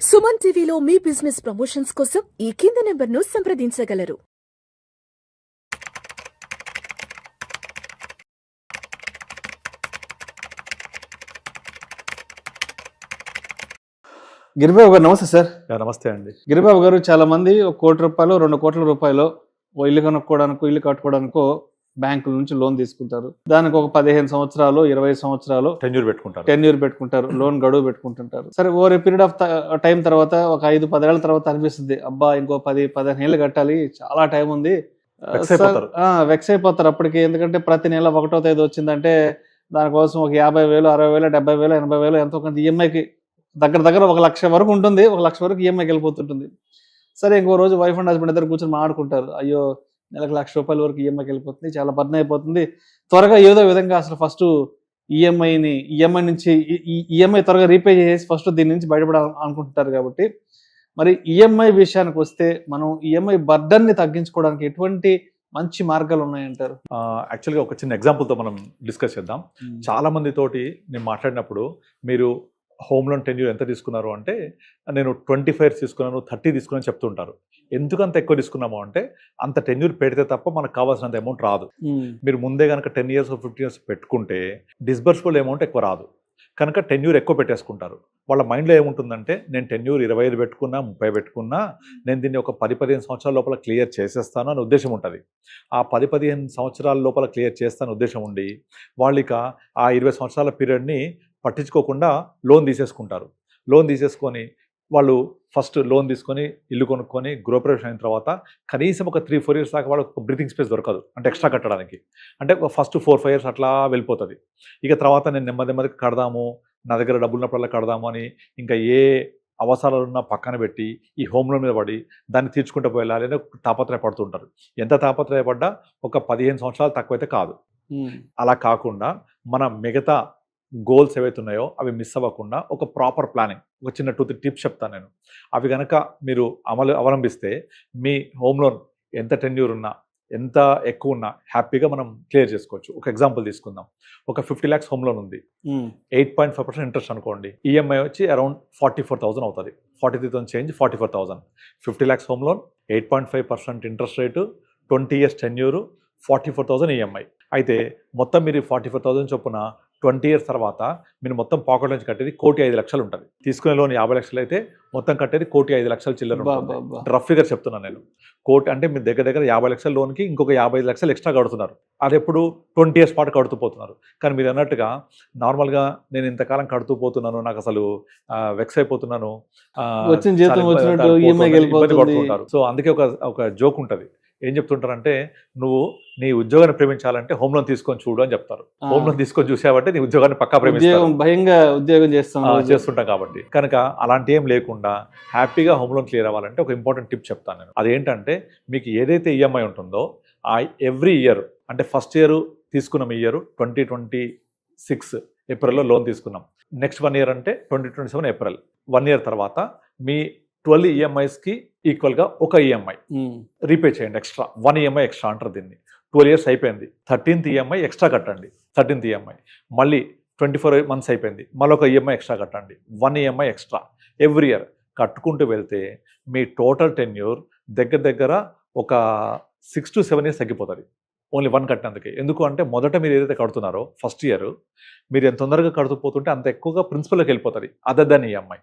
సుమన్ టీవీలో మీ business promotions కోసం ఈ కింది నెంబర్ను సంప్రదించగలరు. గిరిబాబు గారు నమస్తే సార్. నమస్తే అండి. గిరిబాబు గారు, చాలా మంది ₹1 కోటి 2 కోట్ల రూపాయలు ఇల్లు కొనుక్కోవడానికో ఇల్లు కట్టుకోవడానికో బ్యాంకుల నుంచి లోన్ తీసుకుంటారు. దానికి ఒక 15 సంవత్సరాలు 20 సంవత్సరాలు టెన్యూర్ పెట్టుకుంటారు, లోన్ గడువు పెట్టుకుంటుంటారు. సరే, ఓవర్ పీరియడ్ ఆఫ్ టైం తర్వాత ఒక 5-10 ఏళ్ల తర్వాత అనిపిస్తుంది, అబ్బా ఇంకో 10-15 ఏళ్ళు కట్టాలి, చాలా టైం ఉంది, వెక్స్ అయిపోతారు అప్పటికి. ఎందుకంటే ప్రతి నెల 1వ తేదీ వచ్చిందంటే దానికోసం ఒక 50,000, 60,000, 70,000, 80,000 ఎంతో కొంత ఈఎంఐకి దగ్గర 1,00,000 వరకు ఉంటుంది. 1,00,000 వరకు ఈఎంఐకి వెళ్ళిపోతుంటుంది. సరే, ఇంకో రోజు వైఫ్ అండ్ హస్బెండ్ ఇద్దరు కూర్చొని మాట్లాడుకుంటారు, అయ్యో నెలకు ₹1,00,000 వరకు ఈఎంఐకి వెళ్ళిపోతుంది, చాలా బర్న్ అయిపోతుంది, త్వరగా ఏదో విధంగా అసలు ఫస్ట్ ఈఎంఐ నుంచి ఈఎంఐ త్వరగా రీపే చేసి ఫస్ట్ దీని నుంచి బయటపడాలి అనుకుంటుంటారు. కాబట్టి మరి ఈఎంఐ విషయానికి వస్తే మనం ఈఎంఐ బర్డన్ని తగ్గించుకోవడానికి ఎటువంటి మంచి మార్గాలు ఉన్నాయంటారు? యాక్చువల్గా ఒక చిన్న ఎగ్జాంపుల్తో మనం డిస్కస్ చేద్దాం. చాలా మంది తోటి నేను మాట్లాడినప్పుడు, మీరు హోమ్ లోన్ టెన్యూర్ ఎంత తీసుకున్నారు అంటే, నేను 25 years తీసుకున్నాను, 30 తీసుకున్నాను చెప్తుంటారు. ఎందుకంత ఎక్కువ తీసుకున్నాము అంటే, అంత టెన్యూర్ పెడితే తప్ప మనకు కావాల్సినంత అమౌంట్ రాదు. మీరు ముందే కనుక 10 years 15 years పెట్టుకుంటే డిస్బర్స్బుల్ అమౌంట్ ఎక్కువ రాదు. కనుక టెన్యూర్ ఎక్కువ పెట్టేసుకుంటారు. వాళ్ళ మైండ్లో ఏముంటుందంటే, నేను టెన్యూర్ 25 పెట్టుకున్నా, 30 పెట్టుకున్నా, నేను దీన్ని ఒక 10-15 సంవత్సరాల లోపల క్లియర్ చేసేస్తాను అని ఉద్దేశం ఉంటుంది. ఆ 10-15 సంవత్సరాల లోపల క్లియర్ చేస్తాను ఉద్దేశం ఉండి, వాళ్ళు ఇక ఆ 20 సంవత్సరాల పీరియడ్ని పట్టించుకోకుండా లోన్ తీసేసుకుంటారు. లోన్ తీసేసుకొని వాళ్ళు ఫస్ట్ లోన్ తీసుకొని ఇల్లు కొనుక్కొని గృహప్రవేశం అయిన తర్వాత కనీసం ఒక 3-4 years దాకా వాళ్ళకి బ్రీతింగ్ స్పేస్ దొరకదు, అంటే ఎక్స్ట్రా కట్టడానికి. అంటే ఫస్ట్ 4-5 years అట్లా వెళ్ళిపోతుంది. ఇక తర్వాత నేను నెమ్మదిగా కడదాము, నా దగ్గర డబ్బులు ఉన్నప్పుడల్లా కడదాము అని ఇంకా ఏ అవసరాలున్నా పక్కన పెట్టి ఈ హోమ్ లోన్ మీద పడి దాన్ని తీర్చుకుంటూ పోయాలి అని తాపత్రయపడుతుంటారు. ఎంత తాపత్రయపడ్డా ఒక 15 సంవత్సరాలు తక్కువైతే కాదు. అలా కాకుండా మన మిగతా గోల్స్ ఏవైతే ఉన్నాయో అవి మిస్ అవ్వకుండా ఒక ప్రాపర్ ప్లానింగ్, ఒక చిన్న 2-3 టిప్స్ చెప్తాను నేను. అవి కనుక మీరు అవలంబిస్తే మీ హోమ్ లోన్ ఎంత టెన్యూర్ ఉన్నా, ఎంత ఎక్కువ ఉన్నా హ్యాపీగా మనం క్లియర్ చేసుకోవచ్చు. ఒక ఎగ్జాంపుల్ తీసుకుందాం. ఒక 50 lakhs హోమ్ లోన్ ఉంది, 8.5% ఇంట్రెస్ట్ అనుకోండి. ఈఎంఐ వచ్చి అరౌండ్ 44,000 అవుతుంది. 43,000 change 44,000. 50 lakhs home loan, 8.5% interest rate, 20 years tenure, 44,000 EMI. అయితే మొత్తం మీరు 44,000 చొప్పున 20 years తర్వాత మీరు మొత్తం పాకెట్ నుంచి కట్టేది 1,05,00,000 ఉంటుంది. తీసుకునే లోన్ 50 లక్షలు అయితే మొత్తం కట్టేది 1,05,00,000 చిల్లర. రఫ్ ఫిగర్ చెప్తున్నాను నేను. కోటి అంటే మీరు దగ్గర 50 లక్షల లోన్కి ఇంకొక 55 లక్షలు ఎక్స్ట్రా కడుతున్నారు. అది ఎప్పుడు 20 years పాటు కడుతూ పోతున్నారు. కానీ మీరు అన్నట్టుగా నార్మల్గా నేను ఇంతకాలం కడుతూ పోతున్నాను, నాకు అసలు వెక్స్ అయిపోతున్నాను, ఇబ్బంది పడుతుంటారు. సో అందుకే ఒక జోక్ ఉంటుంది. ఏం చెప్తుంటారంటే, నువ్వు నీ ఉద్యోగాన్ని ప్రేమించాలంటే హోమ్ లోన్ తీసుకొని చూడు అని చెప్తారు. హోమ్ లోన్ తీసుకొని చూసావంటే నీ ఉద్యోగాన్ని పక్కా ప్రేమిస్తావు, భయంగా ఉద్యోగం చేస్తుంటాం కాబట్టి. కనుక అలాంటి ఏం లేకుండా హ్యాపీగా హోమ్ లోన్ క్లియర్ అవ్వాలంటే ఒక ఇంపార్టెంట్ టిప్ చెప్తాను నేను. అదేంటంటే, మీకు ఏదైతే ఈఎంఐ ఉంటుందో ఆ ఎవ్రీ ఇయర్, అంటే ఫస్ట్ ఇయర్ తీసుకున్నాం, ఈ ఇయర్ 2026 ఏప్రిల్లో లోన్ తీసుకున్నాం. నెక్స్ట్ 1 year అంటే 2027 ఏప్రిల్. 1 year తర్వాత మీ 12 EMIsకి ఈక్వల్గా ఒక ఈఎంఐ రీపే చేయండి. ఎక్స్ట్రా 1 EMI ఎక్స్ట్రా అంటారు దీన్ని. 12 years అయిపోయింది, 13th EMI ఎక్స్ట్రా కట్టండి. 13th EMI మళ్ళీ 24 months అయిపోయింది, మళ్ళీ ఒక ఈఎంఐ ఎక్స్ట్రా కట్టండి. 1 EMI ఎక్స్ట్రా ఎవ్రీ ఇయర్ కట్టుకుంటూ వెళ్తే మీ టోటల్ టెన్యూర్ దగ్గర ఒక 6 to 7 years తగ్గిపోతుంది, ఓన్లీ 1 కట్టినందుకే. ఎందుకు అంటే, మొదట మీరు ఏదైతే కడుతున్నారో ఫస్ట్ ఇయర్ మీరు ఎంత తొందరగా కడుతూ పోతుంటే అంత ఎక్కువగా ప్రిన్సిపల్కి వెళ్ళిపోతుంది. అదర్ దాన్ ఈఎంఐ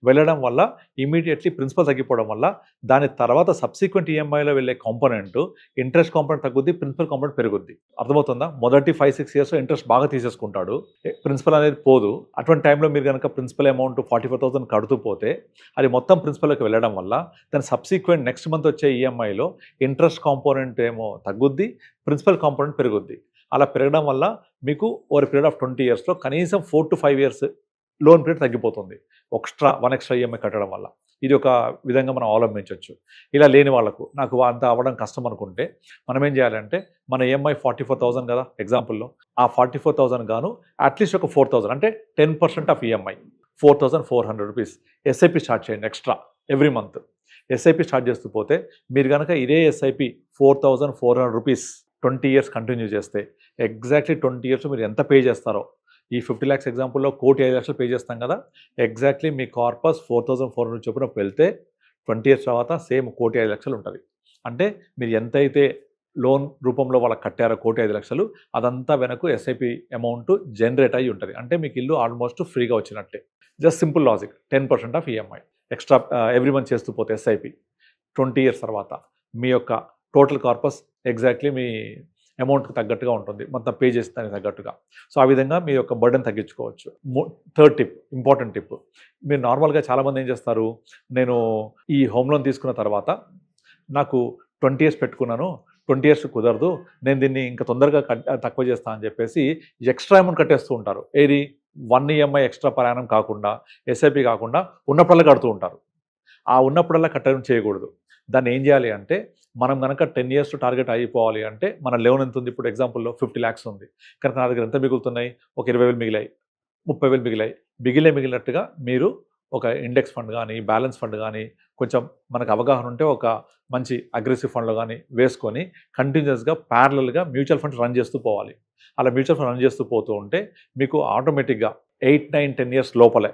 వెళ్ళడం వల్ల ఇమీడియట్లీ ప్రిన్సిపల్ తగ్గిపోవడం వల్ల దాని తర్వాత సబ్సిక్వెంట్ ఈఎంఐలో వెళ్ళే కాంపోనెంట్, ఇంట్రెస్ట్ కాంపోనెంట్ తగ్గుద్ది, ప్రిన్సిపల్ కాంపోనెంట్ పెరుగుద్ది. అర్థమవుతుందా? మొదటి 5-6 years ఇంట్రెస్ట్ బాగా తీసేసుకుంటాడు, ప్రిన్సిపల్ అనేది పోదు. అటువంటి టైంలో మీరు కనుక ప్రిన్సిపల్ అమౌంట్ 44,000 కడుతూ పోతే అది మొత్తం ప్రిన్సిపల్కి వెళ్ళడం వల్ల దాని సబ్సిక్వెంట్ నెక్స్ట్ మంత్ వచ్చే ఈఎంఐలో ఇంట్రెస్ట్ కాంపోనెంట్ ఏమో తగ్గుద్ది, ప్రిన్సిపల్ కాంపోనెంట్ పెరుగుద్ది. అలా పెరగడం వల్ల మీకు ఓవర్ పీరియడ్ ఆఫ్ 20 yearsలో కనీసం 4 to 5 years లోన్ పీరియడ్ తగ్గిపోతుంది, వన్ ఎక్స్ట్రా ఈఎంఐ కట్టడం వల్ల. ఇది ఒక విధంగా మనం అవలంబించవచ్చు. ఇలా లేని వాళ్ళకు, నాకు అంత అవ్వడం కష్టం అనుకుంటే మనం ఏం చేయాలంటే, మన ఈఎంఐ 44,000 కదా ఎగ్జాంపుల్లో, ఆ 44,000 గాను అట్లీస్ట్ ఒక 4,000 అంటే 10% of EMI 4,400 rupees SIP start చేయండి extra every month. SIP start చేస్తూ పోతే మీరు కనుక ఇదే ఎస్ఐపి 4,400 రూపీస్ 20 years కంటిన్యూ చేస్తే ఎగ్జాక్ట్లీ 20 years మీరు ఎంత పే చేస్తారో ఈ 50 lakhs ఎగ్జాంపుల్లో 1,05,00,000 పే చేస్తాం కదా, ఎగ్జాక్ట్లీ మీ కార్పస్ 4,400 చొప్పున వెళ్తే 20 years తర్వాత సేమ్ 1,05,00,000 ఉంటుంది. అంటే మీరు ఎంతైతే లోన్ రూపంలో వాళ్ళకి కట్టారో 1,05,00,000 అదంతా వెనక ఎస్ఐపి అమౌంట్ జనరేట్ అయ్యి ఉంటుంది. అంటే మీకు ఇల్లు ఆల్మోస్ట్ ఫ్రీగా వచ్చినట్టే. Just simple logic. 10% of EMI extra every month చేస్తూ పోతే ఎస్ఐపి 20 years తర్వాత మీ యొక్క టోటల్ కార్పస్ ఎగ్జాక్ట్లీ మీ అమౌంట్కి తగ్గట్టుగా ఉంటుంది, మొత్తం పే చేస్తే దానికి తగ్గట్టుగా. సో ఆ విధంగా మీ యొక్క బర్డెన్ తగ్గించుకోవచ్చు. థర్డ్ టిప్, ఇంపార్టెంట్ టిప్, మీరు నార్మల్గా చాలామంది ఏం చేస్తారు, నేను ఈ హోమ్ లోన్ తీసుకున్న తర్వాత నాకు 20 years పెట్టుకున్నాను, 20 years కుదరదు, నేను దీన్ని ఇంకా తొందరగా తక్కువ చేస్తా అని చెప్పేసి ఎక్స్ట్రా అమౌంట్ కట్టేస్తూ ఉంటారు. ఏది 1 EMI ఎక్స్ట్రా ప్రయాణం కాకుండా, ఎస్ఐపి కాకుండా ఉన్నప్పుడల్లా కడుతూ ఉంటారు. ఆ ఉన్నప్పుడల్లా కట్టడం చేయకూడదు. దాన్ని ఏం చేయాలి అంటే, మనం కనుక 10 years టార్గెట్ అయిపోవాలి అంటే మన లోన్ ఎంత ఉంది, ఇప్పుడు ఎగ్జాంపుల్లో 50 lakhs ఉంది, కనుక నా దగ్గర ఎంత మిగులుతున్నాయి, ఒక 20,000 మిగిలాయి, 30,000 మిగిలాయి, మిగిలినట్టుగా మీరు ఒక ఇండెక్స్ ఫండ్ కానీ, బ్యాలెన్స్ ఫండ్ కానీ, కొంచెం మనకు అవగాహన ఉంటే ఒక మంచి అగ్రెసివ్ ఫండ్లో కానీ వేసుకొని కంటిన్యూస్గా ప్యారలల్గా మ్యూచువల్ ఫండ్స్ రన్ చేస్తూ పోవాలి. అలా మ్యూచువల్ ఫండ్ రన్ చేస్తూ పోతూ ఉంటే మీకు ఆటోమేటిక్గా 8, 9, 10 years లోపలే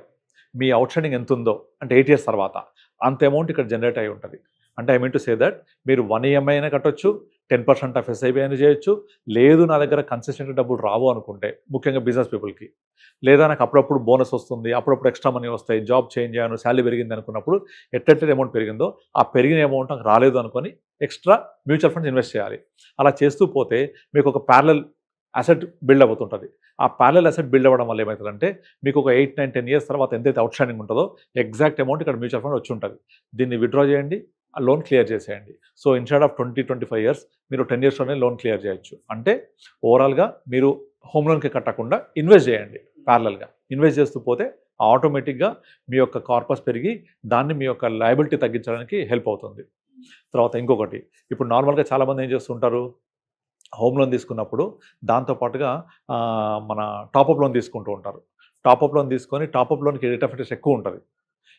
మీ అవుట్ స్టాండింగ్ ఎంత ఉందో, అంటే 8 years తర్వాత అంత అమౌంట్ ఇక్కడ జనరేట్ అయి ఉంటుంది. అంటే I mean to say that మీరు 1 EMI అయినా కట్టొచ్చు, 10% ఆఫ్ ఎస్ఐబి అయినా చేయొచ్చు, లేదు నా దగ్గర కన్సిస్టెంట్ డబ్బులు రావు అనుకుంటే, ముఖ్యంగా బిజినెస్ పీపుల్కి, లేదా నాకు అప్పుడప్పుడు బోనస్ వస్తుంది, అప్పుడప్పుడు ఎక్స్ట్రా మనీ వస్తాయి, జాబ్ చేంజ్ అయ్యాను, శాలరీ పెరిగింది అనుకున్నప్పుడు ఎట్టెట్టే అమౌంట్ పెరిగిందో ఆ పెరిగిన అమౌంట్ నాకు రాలేదు అనుకొని ఎక్స్ట్రా మ్యూచువల్ ఫండ్స్ ఇన్వెస్ట్ చేయాలి. అలా చేస్తూ పోతే మీకు ఒక ప్యారలల్ అసెట్ బిల్డ్ అవుతుంటుంది. ఆ ప్యారలల్ అసెట్ బిల్డ్ అవ్వడం వల్ల ఏమవుతుందంటే, మీకు ఒక 8, 9, 10 years తర్వాత ఎంతైతే అవుట్ స్టాండింగ్ ఉంటుందో ఎగ్జాక్ట్ అమౌంట్ ఇక్కడ మ్యూచువల్ ఫండ్ వచ్చి ఉంటుంది. దీన్ని విత్డ్రా చేయండి, ఆ లోన్ క్లియర్ చేసేయండి. సో ఇన్స్టెడ్ ఆఫ్ 20-25 years మీరు 10 yearsలోనే లోన్ క్లియర్ చేయొచ్చు. అంటే ఓవరాల్గా మీరు హోమ్ లోన్కి కట్టకుండా ఇన్వెస్ట్ చేయండి. ప్యారలల్గా ఇన్వెస్ట్ చేస్తూ పోతే ఆటోమేటిక్గా మీ యొక్క కార్పస్ పెరిగి దాన్ని మీ యొక్క లయబిలిటీ తగ్గించడానికి హెల్ప్ అవుతుంది. తర్వాత ఇంకొకటి, ఇప్పుడు నార్మల్గా చాలామంది ఏం చేస్తుంటారు, హోమ్ లోన్ తీసుకున్నప్పుడు దాంతోపాటుగా మన టాపప్ లోన్ తీసుకుంటూ ఉంటారు. టాపప్ లోన్ తీసుకొని టాపప్ లోన్కి రేట్ ఆఫ్ ఇంట్రెస్ట్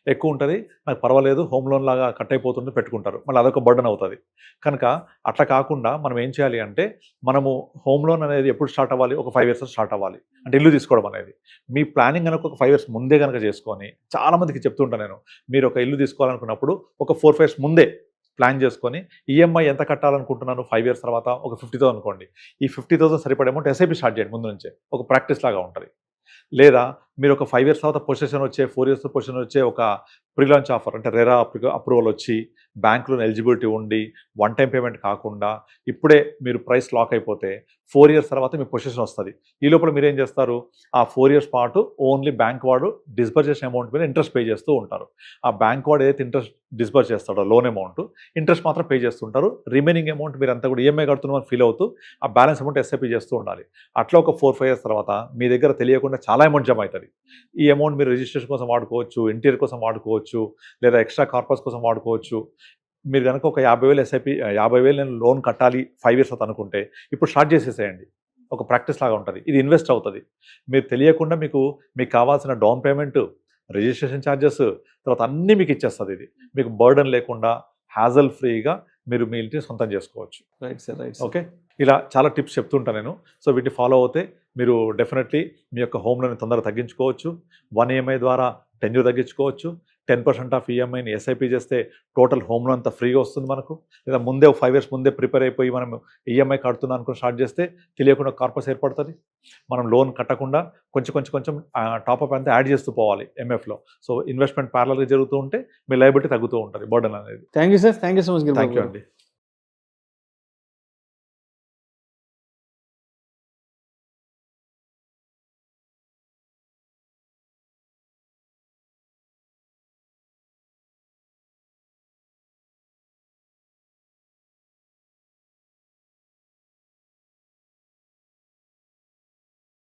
ఎక్కువ ఉంటుంది, నాకు పర్వాలేదు హోమ్ లోన్ లాగా కట్ అయిపోతుంది పెట్టుకుంటారు, మళ్ళీ అదొక బర్డన్ అవుతుంది. కనుక అట్లా కాకుండా మనం ఏం చేయాలి అంటే, మనము హోమ్ లోన్ అనేది ఎప్పుడు స్టార్ట్ అవ్వాలి, ఒక 5 years స్టార్ట్ అవ్వాలి. అంటే ఇల్లు తీసుకోవడం అనేది మీ ప్లానింగ్ కనుక ఒక 5 years ముందే కనుక చేసుకొని, చాలామందికి చెప్తుంటాను నేను, మీరు ఒక ఇల్లు తీసుకోవాలనుకున్నప్పుడు ఒక 4-5 years ముందే ప్లాన్ చేసుకొని ఈఎంఐ ఎంత కట్టాలనుకుంటున్నాను 5 years తర్వాత, ఒక 50,000 అనుకోండి, ఈ 50,000 సరిపడే అమౌంట్ ఎస్ఐపి స్టార్ట్ చేయండి ముందు నుంచే, ఒక ప్రాక్టీస్ లాగా ఉంటుంది. లేదా మీరు ఒక 5 years తర్వాత పొజిషన్ వచ్చే, 4 years పొజిషన్ వచ్చే ఒక ప్రీ లాంచ్ ఆఫర్, అంటే రెరా అప్రూవల్ వచ్చి బ్యాంకులో ఎలిజిబిలిటీ ఉండి 1 time పేమెంట్ కాకుండా ఇప్పుడే మీరు ప్రైస్ లాక్ అయిపోతే 4 years తర్వాత మీ పొజిషన్ వస్తుంది. ఈ లోపల మీరు ఏం చేస్తారు, ఆ 4 years పాటు ఓన్లీ బ్యాంక్ వాడు డిస్బర్స్ చేసిన అమౌంట్ మీద ఇంట్రెస్ట్ పే చేస్తూ ఉంటారు. ఆ బ్యాంక్ వాడు ఏదైతే ఇంట్రెస్ట్ డిస్బర్స్ చేస్తాడో లోన్ అమౌంట్, ఇంట్రెస్ట్ మాత్రం పే చేస్తుంటారు. రిమైనింగ్ అమౌంట్ మీరు అంతా కూడా ఈఎంఐ కడుతున్నామని ఫీల్ అవుతూ ఆ బ్యాలెన్స్ అమౌంట్ ఎస్ఐపి చేస్తూ ఉండాలి. అట్లా ఒక 4-5 years తర్వాత మీ దగ్గర తెలియకుండా చాలా అమౌంట్ జమ అవుతుంది. ఈ అమౌంట్ మీరు రిజిస్ట్రేషన్ కోసం వాడుకోవచ్చు, ఇంటీరియర్ కోసం వాడుకోవచ్చు, లేదా ఎక్స్ట్రా కార్పస్ కోసం వాడుకోవచ్చు. మీరు కనుక ఒక 50,000 ఎస్ఐపి 50,000 నేను లోన్ కట్టాలి 5 years అవుతుంది అనుకుంటే, ఇప్పుడు స్టార్ట్ చేసేసేయండి. ఒక ప్రాక్టీస్ లాగా ఉంటుంది, ఇది ఇన్వెస్ట్ అవుతుంది. మీరు తెలియకుండా మీకు కావాల్సిన డౌన్ పేమెంట్, రిజిస్ట్రేషన్ ఛార్జెస్, తర్వాత అన్నీ మీకు ఇచ్చేస్తుంది. ఇది మీకు బర్డన్ లేకుండా హ్యాజల్ ఫ్రీగా మీరు మీ ఇంటిని సొంతం చేసుకోవచ్చు. Right sir, right. ఓకే, ఇలా చాలా టిప్స్ చెప్తుంటాను నేను. సో వీటిని ఫాలో అవుతే మీరు డెఫినెట్లీ మీ యొక్క హోమ్ లోన్ తొందరగా తగ్గించుకోవచ్చు. 1 EMI ద్వారా టెన్యూర్ తగ్గించుకోవచ్చు. 10% ఆఫ్ ఈఎంఐని ఎస్ఐపి చేస్తే టోటల్ హోమ్ లోన్ అంతా ఫ్రీగా వస్తుంది మనకు. లేదా ముందే 5 years ముందే ప్రిపేర్ అయిపోయి మనం ఈఎంఐ కడుతున్నాం అనుకుని స్టార్ట్ చేస్తే తెలియకుండా కార్పస్ ఏర్పడుతుంది. మనం లోన్ కట్టకుండా కొంచెం టాప్అప్ అంతా యాడ్ చేస్తూ పోవాలి ఎంఎఫ్లో. సో ఇన్వెస్ట్మెంట్ ప్యారలల్గా జరుగుతూ ఉంటే మీ లయబిలిటీ తగ్గుతూ ఉంటుంది, బర్డన్ అనేది. Thank you sir, thank you so much. Thank you అండి.